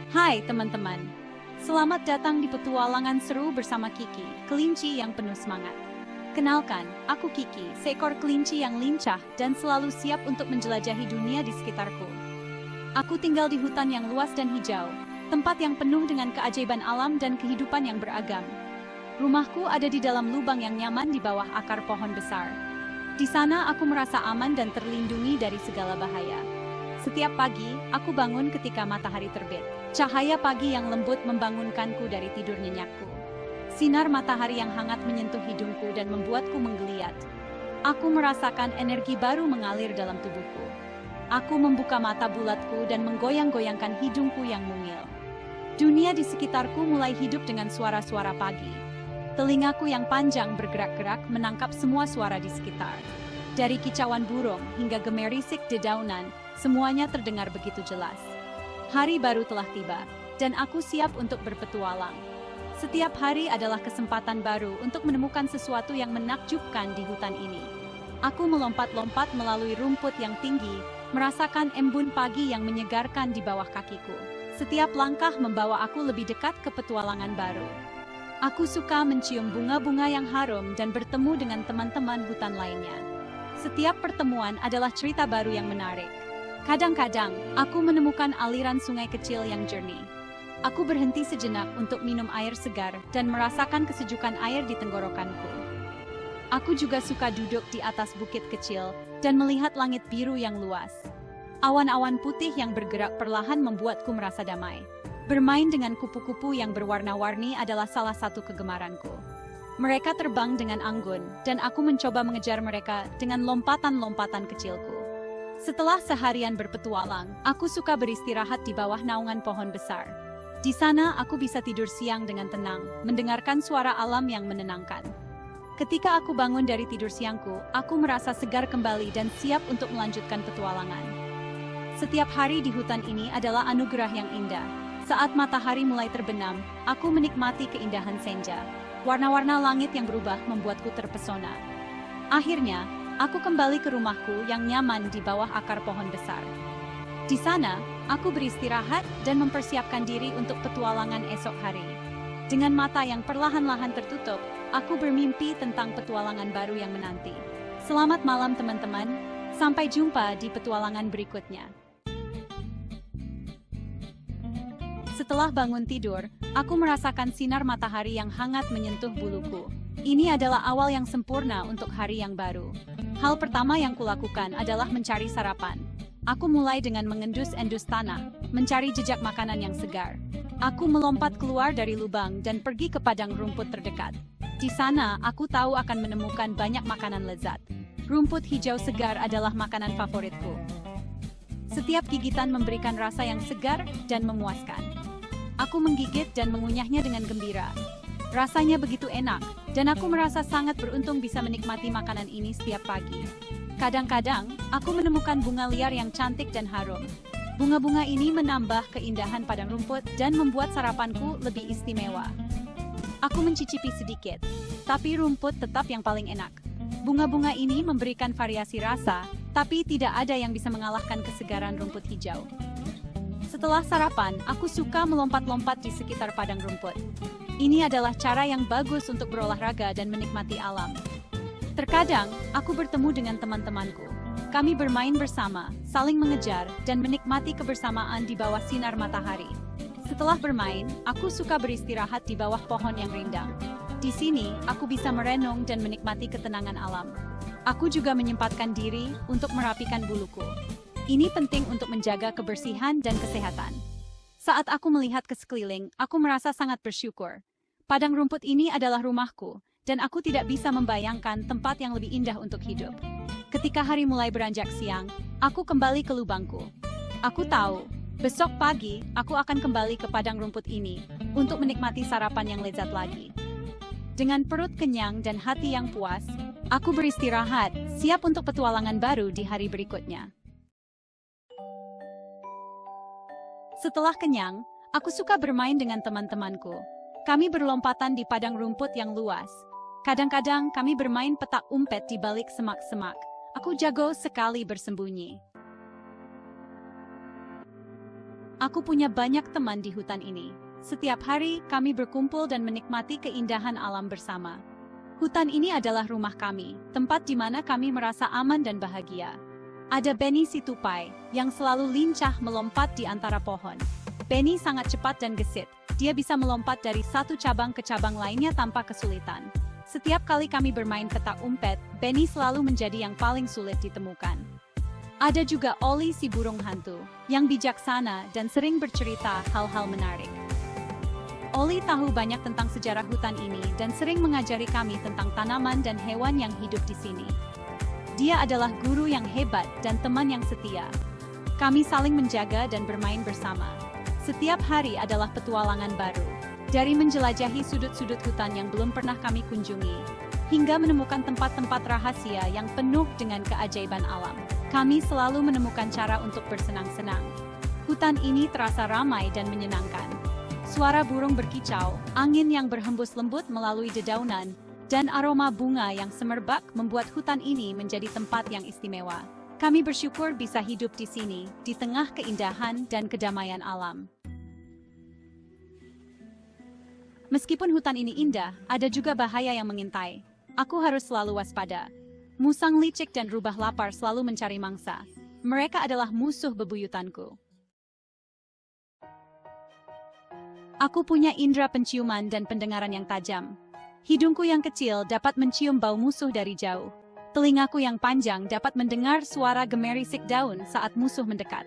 Hai teman-teman, selamat datang di petualangan seru bersama Kiki, kelinci yang penuh semangat. Kenalkan, aku Kiki, seekor kelinci yang lincah dan selalu siap untuk menjelajahi dunia di sekitarku. Aku tinggal di hutan yang luas dan hijau, tempat yang penuh dengan keajaiban alam dan kehidupan yang beragam. Rumahku ada di dalam lubang yang nyaman di bawah akar pohon besar. Di sana aku merasa aman dan terlindungi dari segala bahaya. Setiap pagi, aku bangun ketika matahari terbit. Cahaya pagi yang lembut membangunkanku dari tidur nyenyakku. Sinar matahari yang hangat menyentuh hidungku dan membuatku menggeliat. Aku merasakan energi baru mengalir dalam tubuhku. Aku membuka mata bulatku dan menggoyang-goyangkan hidungku yang mungil. Dunia di sekitarku mulai hidup dengan suara-suara pagi. Telingaku yang panjang bergerak-gerak menangkap semua suara di sekitar. Dari kicauan burung hingga gemerisik dedaunan, semuanya terdengar begitu jelas. Hari baru telah tiba, dan aku siap untuk berpetualang. Setiap hari adalah kesempatan baru untuk menemukan sesuatu yang menakjubkan di hutan ini. Aku melompat-lompat melalui rumput yang tinggi, merasakan embun pagi yang menyegarkan di bawah kakiku. Setiap langkah membawa aku lebih dekat ke petualangan baru. Aku suka mencium bunga-bunga yang harum dan bertemu dengan teman-teman hutan lainnya. Setiap pertemuan adalah cerita baru yang menarik. Kadang-kadang, aku menemukan aliran sungai kecil yang jernih. Aku berhenti sejenak untuk minum air segar dan merasakan kesejukan air di tenggorokanku. Aku juga suka duduk di atas bukit kecil dan melihat langit biru yang luas. Awan-awan putih yang bergerak perlahan membuatku merasa damai. Bermain dengan kupu-kupu yang berwarna-warni adalah salah satu kegemaranku. Mereka terbang dengan anggun, dan aku mencoba mengejar mereka dengan lompatan-lompatan kecilku. Setelah seharian berpetualang, aku suka beristirahat di bawah naungan pohon besar. Di sana, aku bisa tidur siang dengan tenang, mendengarkan suara alam yang menenangkan. Ketika aku bangun dari tidur siangku, aku merasa segar kembali dan siap untuk melanjutkan petualangan. Setiap hari di hutan ini adalah anugerah yang indah. Saat matahari mulai terbenam, aku menikmati keindahan senja. Warna-warna langit yang berubah membuatku terpesona. Akhirnya, aku kembali ke rumahku yang nyaman di bawah akar pohon besar. Di sana, aku beristirahat dan mempersiapkan diri untuk petualangan esok hari. Dengan mata yang perlahan-lahan tertutup, aku bermimpi tentang petualangan baru yang menanti. Selamat malam teman-teman, sampai jumpa di petualangan berikutnya. Setelah bangun tidur, aku merasakan sinar matahari yang hangat menyentuh buluku. Ini adalah awal yang sempurna untuk hari yang baru. Hal pertama yang kulakukan adalah mencari sarapan. Aku mulai dengan mengendus-endus tanah, mencari jejak makanan yang segar. Aku melompat keluar dari lubang dan pergi ke padang rumput terdekat. Di sana, aku tahu akan menemukan banyak makanan lezat. Rumput hijau segar adalah makanan favoritku. Setiap gigitan memberikan rasa yang segar dan memuaskan. Aku menggigit dan mengunyahnya dengan gembira. Rasanya begitu enak, dan aku merasa sangat beruntung bisa menikmati makanan ini setiap pagi. Kadang-kadang, aku menemukan bunga liar yang cantik dan harum. Bunga-bunga ini menambah keindahan padang rumput dan membuat sarapanku lebih istimewa. Aku mencicipi sedikit, tapi rumput tetap yang paling enak. Bunga-bunga ini memberikan variasi rasa, tapi tidak ada yang bisa mengalahkan kesegaran rumput hijau. Setelah sarapan, aku suka melompat-lompat di sekitar padang rumput. Ini adalah cara yang bagus untuk berolahraga dan menikmati alam. Terkadang, aku bertemu dengan teman-temanku. Kami bermain bersama, saling mengejar, dan menikmati kebersamaan di bawah sinar matahari. Setelah bermain, aku suka beristirahat di bawah pohon yang rindang. Di sini, aku bisa merenung dan menikmati ketenangan alam. Aku juga menyempatkan diri untuk merapikan buluku. Ini penting untuk menjaga kebersihan dan kesehatan. Saat aku melihat ke sekeliling, aku merasa sangat bersyukur. Padang rumput ini adalah rumahku, dan aku tidak bisa membayangkan tempat yang lebih indah untuk hidup. Ketika hari mulai beranjak siang, aku kembali ke lubangku. Aku tahu, besok pagi aku akan kembali ke padang rumput ini untuk menikmati sarapan yang lezat lagi. Dengan perut kenyang dan hati yang puas, aku beristirahat, siap untuk petualangan baru di hari berikutnya. Setelah kenyang, aku suka bermain dengan teman-temanku. Kami berlompatan di padang rumput yang luas. Kadang-kadang kami bermain petak umpet di balik semak-semak. Aku jago sekali bersembunyi. Aku punya banyak teman di hutan ini. Setiap hari, kami berkumpul dan menikmati keindahan alam bersama. Hutan ini adalah rumah kami, tempat di mana kami merasa aman dan bahagia. Ada Benny si tupai, yang selalu lincah melompat di antara pohon. Benny sangat cepat dan gesit. Dia bisa melompat dari satu cabang ke cabang lainnya tanpa kesulitan. Setiap kali kami bermain petak umpet, Benny selalu menjadi yang paling sulit ditemukan. Ada juga Oli si burung hantu, yang bijaksana dan sering bercerita hal-hal menarik. Oli tahu banyak tentang sejarah hutan ini dan sering mengajari kami tentang tanaman dan hewan yang hidup di sini. Dia adalah guru yang hebat dan teman yang setia. Kami saling menjaga dan bermain bersama. Setiap hari adalah petualangan baru. Dari menjelajahi sudut-sudut hutan yang belum pernah kami kunjungi, hingga menemukan tempat-tempat rahasia yang penuh dengan keajaiban alam. Kami selalu menemukan cara untuk bersenang-senang. Hutan ini terasa ramai dan menyenangkan. Suara burung berkicau, angin yang berhembus lembut melalui dedaunan, dan aroma bunga yang semerbak membuat hutan ini menjadi tempat yang istimewa. Kami bersyukur bisa hidup di sini, di tengah keindahan dan kedamaian alam. Meskipun hutan ini indah, ada juga bahaya yang mengintai. Aku harus selalu waspada. Musang licik dan rubah lapar selalu mencari mangsa. Mereka adalah musuh bebuyutanku. Aku punya indera penciuman dan pendengaran yang tajam. Hidungku yang kecil dapat mencium bau musuh dari jauh. Telingaku yang panjang dapat mendengar suara gemerisik daun saat musuh mendekat.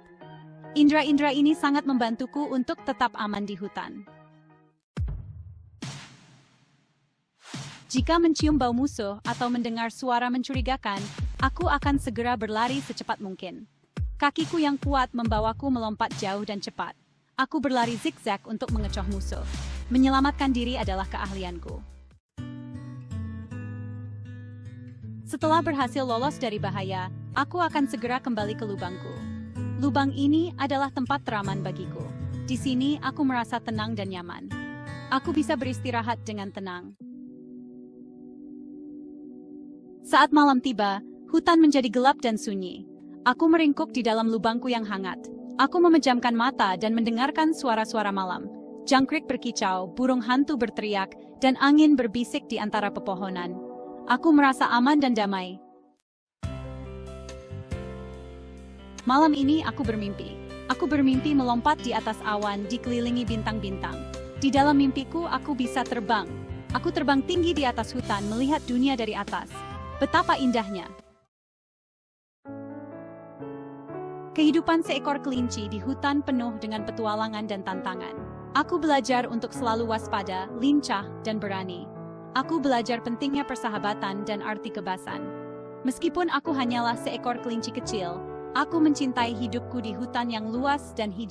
Indera-indera ini sangat membantuku untuk tetap aman di hutan. Jika mencium bau musuh atau mendengar suara mencurigakan, aku akan segera berlari secepat mungkin. Kakiku yang kuat membawaku melompat jauh dan cepat. Aku berlari zigzag untuk mengecoh musuh. Menyelamatkan diri adalah keahlianku. Setelah berhasil lolos dari bahaya, aku akan segera kembali ke lubangku. Lubang ini adalah tempat teraman bagiku. Di sini aku merasa tenang dan nyaman. Aku bisa beristirahat dengan tenang. Saat malam tiba, hutan menjadi gelap dan sunyi. Aku meringkuk di dalam lubangku yang hangat. Aku memejamkan mata dan mendengarkan suara-suara malam. Jangkrik berkicau, burung hantu berteriak, dan angin berbisik di antara pepohonan. Aku merasa aman dan damai. Malam ini aku bermimpi. Aku bermimpi melompat di atas awan dikelilingi bintang-bintang. Di dalam mimpiku aku bisa terbang. Aku terbang tinggi di atas hutan melihat dunia dari atas. Betapa indahnya. Kehidupan seekor kelinci di hutan penuh dengan petualangan dan tantangan. Aku belajar untuk selalu waspada, lincah, dan berani. Aku belajar pentingnya persahabatan dan arti kebebasan. Meskipun aku hanyalah seekor kelinci kecil, aku mencintai hidupku di hutan yang luas dan hijau.